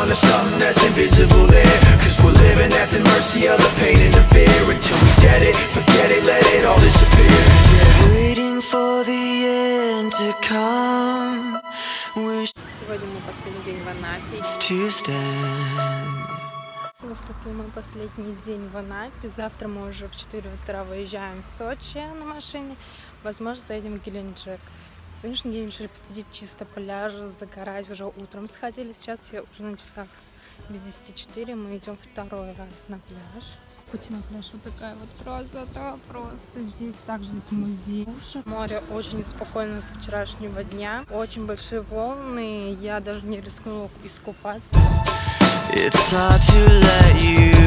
to something that's invisible there. Cause we're living at the mercy of the pain and the fear. Until we get it, forget it, let it all disappear. Waiting for the end to come. Сегодня мой последний день в Анапе. Наступил мой последний день в Анапе. Завтра мы уже в 4 утра выезжаем в Сочи на машине. Возможно, заедем в Геленджик. Сегодняшний день решили посвятить чисто пляжу, загорать. Уже утром сходили. Сейчас я уже на часах без 10:04. Мы идем второй раз на пляж. Пути на пляж вот такая вот красота просто. Здесь также есть музей. Море очень спокойно с вчерашнего дня. Очень большие волны. Я даже не рискнула искупаться. It's hard to let you